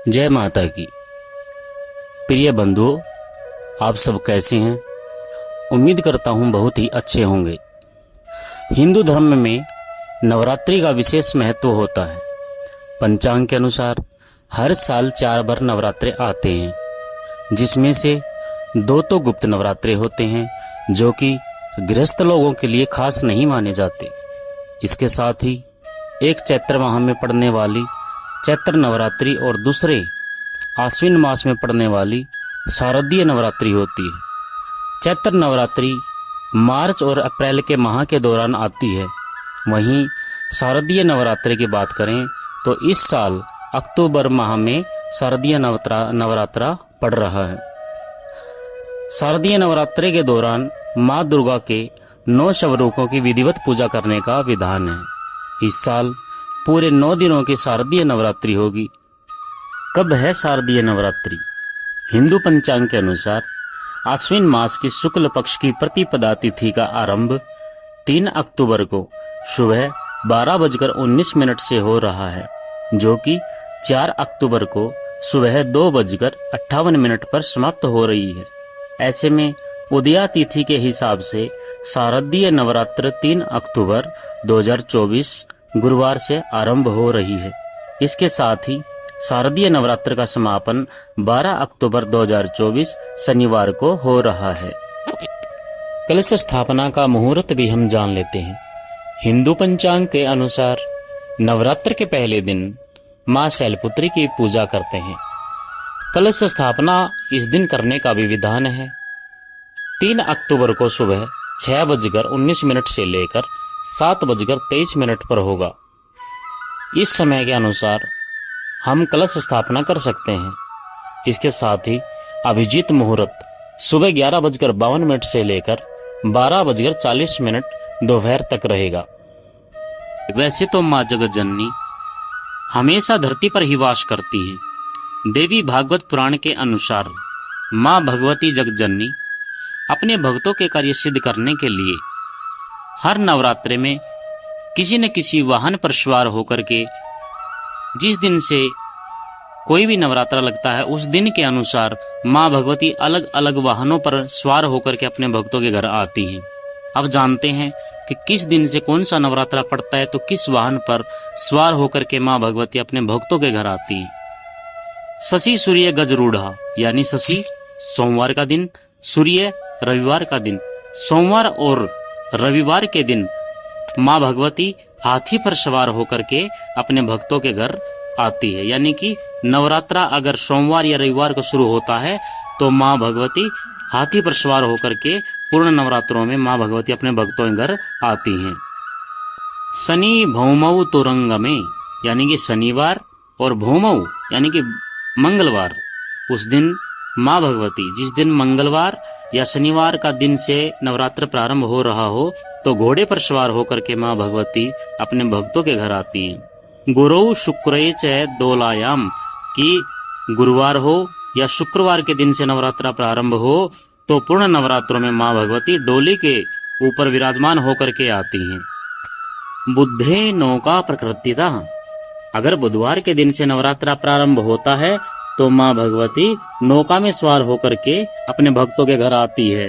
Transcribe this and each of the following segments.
जय माता की। प्रिय बंधुओं, आप सब कैसे हैं? उम्मीद करता हूं बहुत ही अच्छे होंगे। हिंदू धर्म में नवरात्रि का विशेष महत्व होता है। पंचांग के अनुसार हर साल 4 बार नवरात्रे आते हैं, जिसमें से 2 तो गुप्त नवरात्रे होते हैं जो कि गृहस्थ लोगों के लिए खास नहीं माने जाते। इसके साथ ही एक चैत्र माह में पड़ने वाली चैत्र नवरात्रि और दूसरे आश्विन मास में पड़ने वाली शारदीय नवरात्रि होती है। चैत्र नवरात्रि मार्च और अप्रैल के माह के दौरान आती है। वहीं शारदीय नवरात्रि की बात करें तो इस साल अक्टूबर माह में शारदीय नवरात्रा पड़ रहा है। शारदीय नवरात्रि के दौरान माँ दुर्गा के 9 स्वरूपों की विधिवत पूजा करने का विधान है। इस साल पूरे 9 दिनों की शारदीय नवरात्रि होगी। कब है शारदीय नवरात्रि? हिंदू पंचांग के अनुसार आश्विन मास की शुक्ल पक्ष की प्रतिपदा तिथि का आरंभ 3 अक्टूबर को सुबह 12:19 से हो रहा है, जो कि 4 अक्टूबर को सुबह 2:58 पर समाप्त हो रही है। ऐसे में उदया तिथि के हिसाब से शारदीय नवरात्र 3 अक्टूबर 2024 गुरुवार से आरंभ हो रही है। इसके साथ ही शारदीय नवरात्र का समापन 12 अक्टूबर 2024 शनिवार को हो रहा है। कलश स्थापना का मुहूर्त भी हम जान लेते हैं। हिंदू पंचांग के अनुसार नवरात्र के पहले दिन मां शैलपुत्री की पूजा करते हैं। कलश स्थापना इस दिन करने का भी विधान है। 3 अक्टूबर को सुबह 6:19 से लेकर 7:23 पर होगा। इस समय के अनुसार हम कलश स्थापना कर सकते हैं। इसके साथ ही अभिजीत मुहूर्त सुबह 11:52 से लेकर 12:40 दोपहर तक रहेगा। वैसे तो माँ जगत जननी हमेशा धरती पर ही वास करती है। देवी भागवत पुराण के अनुसार माँ भगवती जगत जननी अपने भक्तों के कार्य सिद्ध करने के लिए हर नवरात्रे में किसी न किसी वाहन पर सवार होकर के जिस दिन से कोई भी नवरात्रा लगता है उस दिन के अनुसार माँ भगवती अलग अलग वाहनों पर सवार होकर के अपने भक्तों के घर आती हैं। अब जानते हैं कि किस दिन से कौन सा नवरात्रा पड़ता है, तो किस वाहन पर सवार होकर के माँ भगवती अपने भक्तों के घर आती है। शशि सूर्य गजरूढ़ा यानी शशि सोमवार का दिन, सूर्य रविवार का दिन। सोमवार और रविवार के दिन माँ भगवती हाथी पर सवार होकर के अपने भक्तों के घर आती है। यानी कि नवरात्रा अगर सोमवार या रविवार को शुरू होता है तो माँ भगवती हाथी पर सवार होकर के पूर्ण नवरात्रों में माँ भगवती अपने भक्तों के घर आती हैं। शनि भौमऊ तुरंग में यानी कि शनिवार और भौमऊ यानी कि मंगलवार, उस दिन माँ भगवती जिस दिन मंगलवार या शनिवार का दिन से नवरात्र प्रारंभ हो रहा हो तो घोड़े पर सवार होकर के माँ भगवती अपने भक्तों के घर आती हैं। गुरु शुक्र च दोलायाम की गुरुवार हो या शुक्रवार के दिन से नवरात्रा प्रारंभ हो तो पूर्ण नवरात्रों में माँ भगवती डोली के ऊपर विराजमान होकर के आती हैं। बुद्धे नौका प्रकृतिता, अगर बुधवार के दिन से नवरात्रा प्रारंभ होता है तो माँ भगवती नौका में सवार होकर के अपने भक्तों के घर आती है।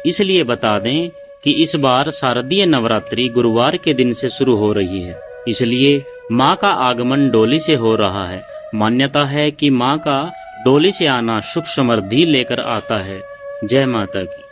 इसलिए बता दें कि इस बार शारदीय नवरात्रि गुरुवार के दिन से शुरू हो रही है, इसलिए माँ का आगमन डोली से हो रहा है। मान्यता है कि माँ का डोली से आना सुख समृद्धि लेकर आता है। जय माता की।